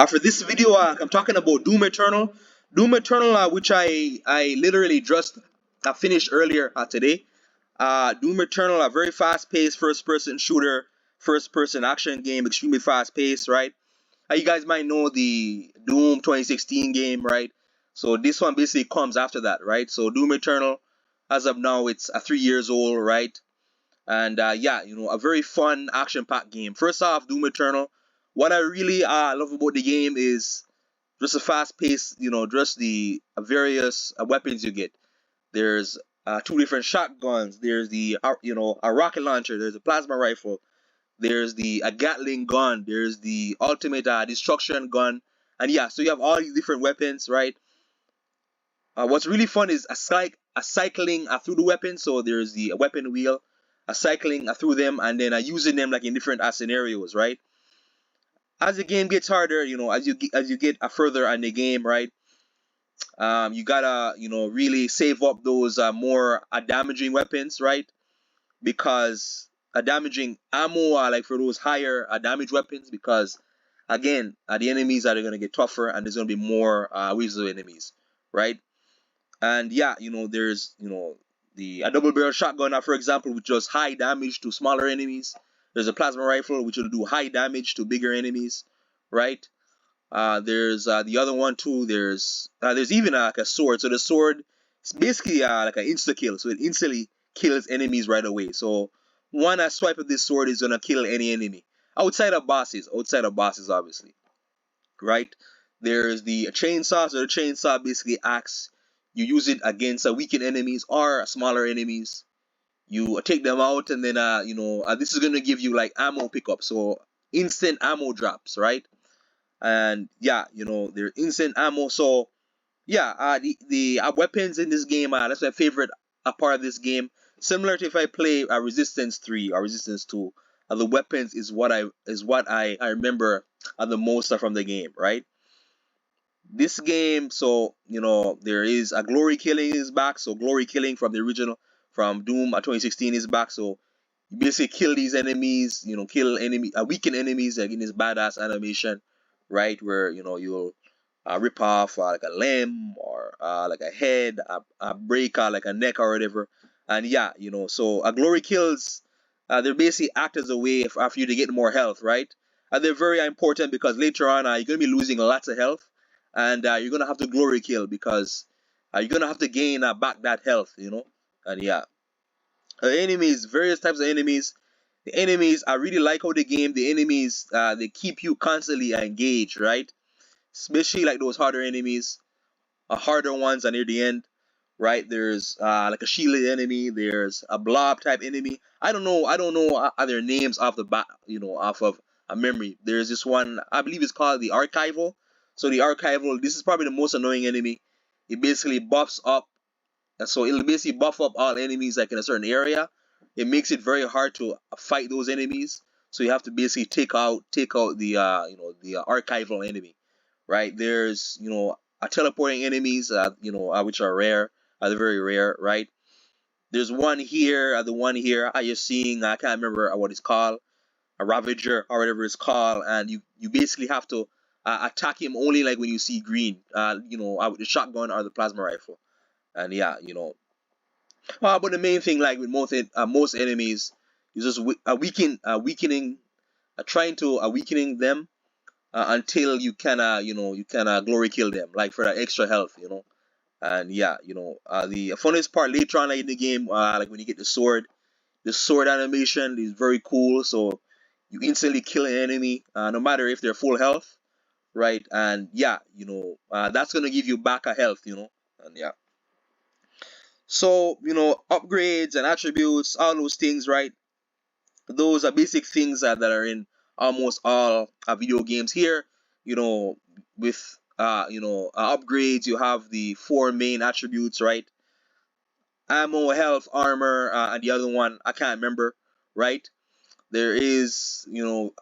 For this video, I'm talking about Doom Eternal. Doom Eternal, which I literally just finished earlier today. Doom Eternal, a very fast-paced first-person shooter, first-person action game, extremely fast-paced, right? You guys might know the Doom 2016 game, right? So this one basically comes after that, right? So Doom Eternal, as of now, it's 3 years old, right? And yeah, a very fun action-packed game. First off, Doom Eternal. What I really love about the game is just the fast pace, just the various weapons you get. There's two different shotguns. There's a rocket launcher. There's a plasma rifle. There's the a Gatling gun. There's the ultimate destruction gun. And yeah, so you have all these different weapons, right? What's really fun is a cycling through the weapons. So there's the weapon wheel, a cycling through them, and then using them like in different scenarios, right? As the game gets harder, as you get further in the game, right? You gotta really save up those more damaging weapons, right? Because damaging ammo like for those higher damage weapons, because again the enemies are gonna get tougher and there's gonna be more waves of enemies, right? And yeah, there's the a double barrel shotgun for example, which does high damage to smaller enemies. There's a plasma rifle which will do high damage to bigger enemies, right? There's the other one too. There's even like a sword. So the sword is basically like an insta kill. So it instantly kills enemies right away. So one swipe of this sword is gonna kill any enemy outside of bosses. Outside of bosses, obviously, right? There's the chainsaw. So the chainsaw basically acts. You use it against weakened enemies or smaller enemies. You take them out, and then this is gonna give you like ammo pickup. So instant ammo drops, right? And yeah, they're instant ammo. So yeah, the weapons in this game, that's my favorite part of this game. Similar to if I play Resistance 3 or Resistance 2, the weapons is what I remember the most from the game, right? This game, so there is a glory killing is back. So glory killing from the original from Doom 2016 is back. So you basically kill these enemies, kill weaken enemies like in this badass animation, right? Where you'll rip off like a limb or like a head, break like a neck or whatever. And yeah, so glory kills, they basically act as a way for you to get more health, right? And they're very important because later on you're gonna be losing lots of health, and you're gonna have to glory kill because you're gonna have to gain back that health, and yeah. Enemies, various types of enemies. The enemies, I really like how the enemies, they keep you constantly engaged, right? Especially like those harder enemies, harder ones are near the end, right? There's like a shielded enemy. There's a blob type enemy. I don't know other names off the bat, off of a memory. There's this one, I believe it's called the archival. So the archival, this is probably the most annoying enemy. It basically buffs up, so it'll basically buff up all enemies like in a certain area. It makes it very hard to fight those enemies. So you have to basically take out the archival enemy, right? There's teleporting enemies, which are rare, they're very rare, right? There's one here, the one here you're seeing, I can't remember what it's called, a Ravager or whatever it's called, and you basically have to attack him only like when you see green, with the shotgun or the plasma rifle, and yeah, but the main thing, like with most enemies, is just weakening, trying to weakening them until you can glory kill them, like for that extra health, And yeah, the funnest part later on like, in the game, like when you get the sword animation is very cool. So you instantly kill an enemy, no matter if they're full health, right? And yeah, that's gonna give you back a health, and yeah. So upgrades and attributes, all those things, right? Those are basic things that are in almost all video games here. You know, with upgrades, you have the four main attributes, right? Ammo, health, armor, and the other one I can't remember, right? There is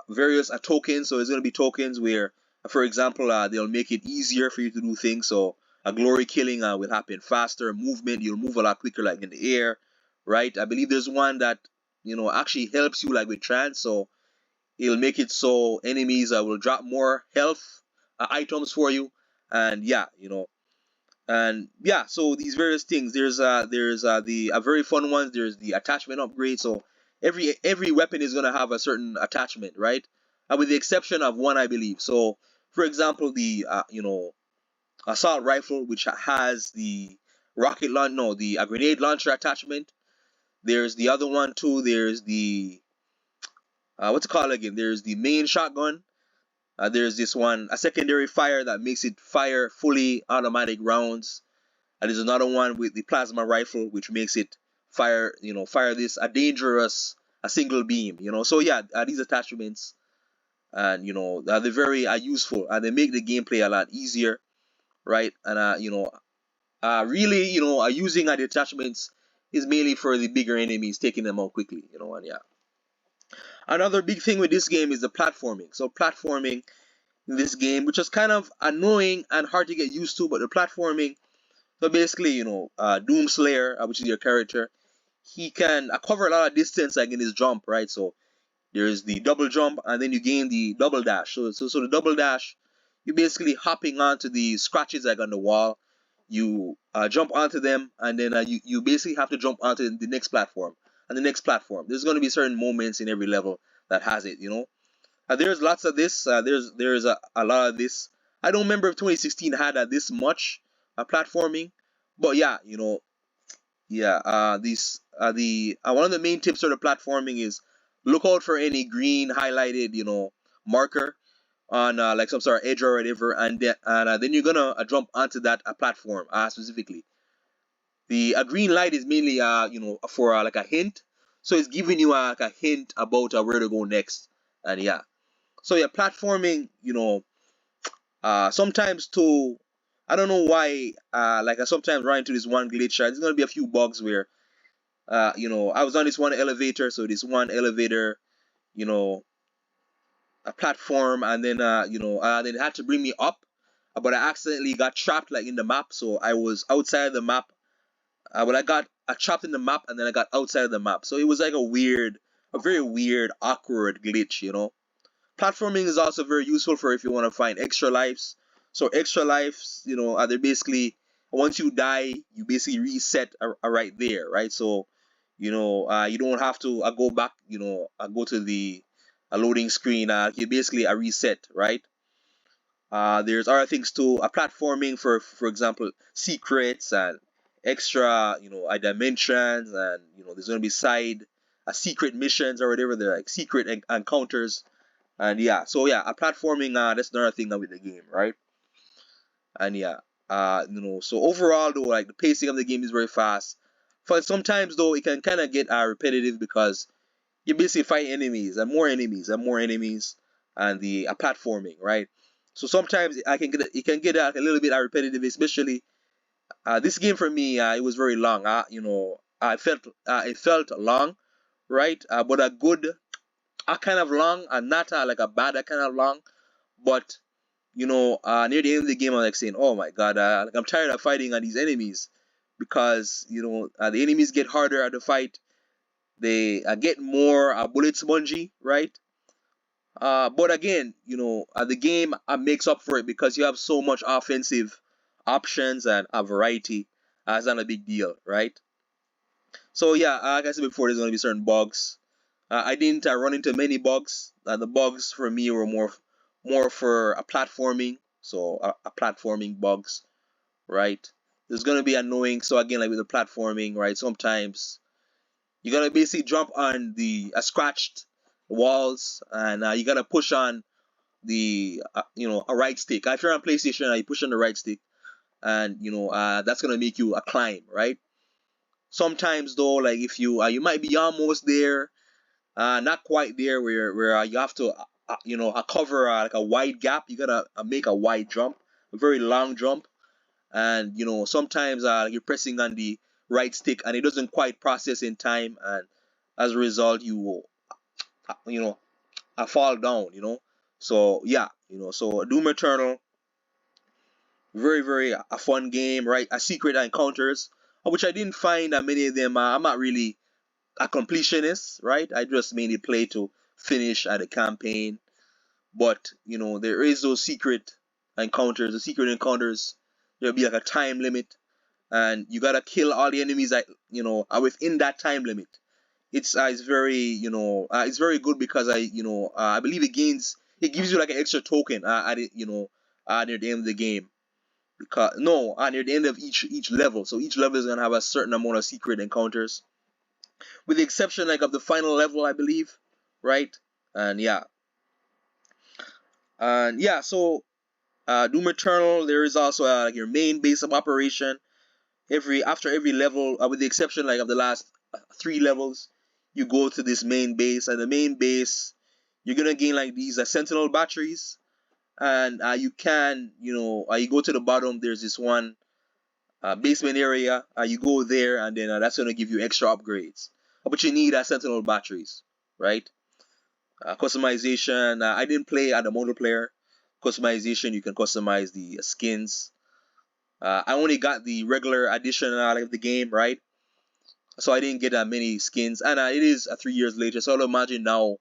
various tokens. So it's gonna be tokens where, for example, they'll make it easier for you to do things. So a glory killing will happen faster. Movement, you'll move a lot quicker, like in the air, right? I believe there's one that actually helps you like with trance. So it'll make it so enemies will drop more health items for you, and yeah, and yeah. So these various things. There's the very fun ones. There's the attachment upgrade. So every weapon is gonna have a certain attachment, right? With the exception of one, I believe. So for example, the assault rifle, which has the rocket launch, no, the grenade launcher attachment. There's the other one too. There's the what's it called again? There's the main shotgun. There's this one, a secondary fire that makes it fire fully automatic rounds. And there's another one with the plasma rifle, which makes it fire this a dangerous a single beam. So yeah, these attachments, and they're very useful, and they make the gameplay a lot easier, right? And really, using the attachments is mainly for the bigger enemies, taking them out quickly. And yeah. Another big thing with this game is the platforming. So platforming in this game, which is kind of annoying and hard to get used to, but the platforming. So basically, Doomslayer, which is your character, he can cover a lot of distance like in his jump, right? So there's the double jump, and then you gain the double dash. So the double dash, you're basically hopping onto the scratches like on the wall. You jump onto them, and then you basically have to jump onto the next platform and the next platform. There's going to be certain moments in every level that has it. There's lots of this. There's a lot of this. I don't remember if 2016 had this much platforming, but yeah, yeah. These the one of the main tips for the platforming is look out for any green highlighted marker on like some sort of edge or whatever, and then you're gonna jump onto that platform specifically. The green light is mainly for like a hint, so it's giving you like a hint about where to go next, and yeah. So yeah, platforming, sometimes too, I don't know why, like I sometimes run into this one glitch. There's gonna be a few bugs where, I was on this one elevator, so this one elevator, you know, a platform, and then it had to bring me up, but I accidentally got trapped like in the map, so I was outside the map. But I got trapped in the map, and then I got outside of the map, so it was like a very weird, awkward glitch. Platforming is also very useful for if you want to find extra lives. So extra lives, they're basically once you die, you basically reset right there, right? So, you don't have to go back, go to the loading screen. You basically a reset, right? There's other things too. Platforming for example, secrets and extra, dimensions, and there's gonna be side secret missions or whatever. They're like secret encounters, and yeah, so yeah, a platforming, that's another thing with the game, right? And yeah, so overall though, like the pacing of the game is very fast. But sometimes though, it can kind of get repetitive because you basically fight enemies and more enemies and more enemies, and the platforming, right? So sometimes it can get a little bit repetitive, especially this game for me. It was very long. I felt it felt long, right? But a good kind of long, and not like a bad kind of long. But near the end of the game, I'm like saying, "Oh my God, like I'm tired of fighting on these enemies," because the enemies get harder to fight. They get more bullet spongy, right? But again, the game makes up for it because you have so much offensive options and a variety. It's not a big deal, right? So yeah, like I said before, there's gonna be certain bugs. I didn't run into many bugs. The bugs for me were more for a platforming, so a platforming bugs, right? There's gonna be annoying. So again, like with the platforming, right? Sometimes you gotta basically jump on the scratched walls, and you gotta push on the a right stick. If you're on PlayStation, you push on the right stick, and that's gonna make you a climb, right? Sometimes though, like if you might be almost there, not quite there, where you have to cover like a wide gap. You gotta make a wide jump, a very long jump, and sometimes you're pressing on the right stick and it doesn't quite process in time, and as a result you will you know fall down. So yeah, so Doom Eternal, very very a fun game, right? A secret encounters, which I didn't find that many of them. I'm not really a completionist, right? I just mainly play to finish the campaign, but there is those secret encounters, the secret encounters. There'll be like a time limit, and you gotta kill all the enemies that are within that time limit. It's very it's very good because I believe it gives you like an extra token near the end of the game, because no near the end of each level. So each level is gonna have a certain amount of secret encounters, with the exception like of the final level, I believe, right? And yeah, so Doom Eternal, there is also like your main base of operation. After every level, with the exception like of the last 3 levels, you go to this main base, and the main base you're gonna gain like these Sentinel batteries, and you go to the bottom. There's this one basement area. You go there, and then that's gonna give you extra upgrades. But you need Sentinel batteries, right? Customization. I didn't play at the multiplayer. Customization, you can customize the skins. I only got the regular edition of the game, right? So I didn't get that many skins, and it is 3 years later. So I'll imagine now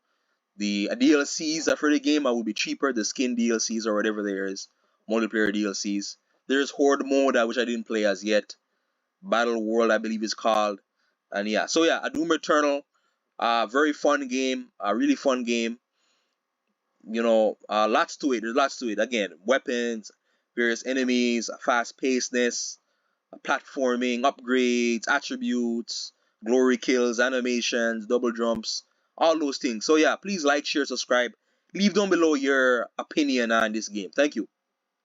the DLCs for the game will be cheaper. The skin DLCs or whatever there is, multiplayer DLCs. There's Horde mode, which I didn't play as yet. Battle World, I believe it's called, and yeah. So yeah, a Doom Eternal, very fun game, a really fun game. Lots to it. There's lots to it. Again, weapons, various enemies, fast pacedness, platforming, upgrades, attributes, glory kills, animations, double jumps, all those things. So yeah, please like, share, subscribe. Leave down below your opinion on this game. Thank you.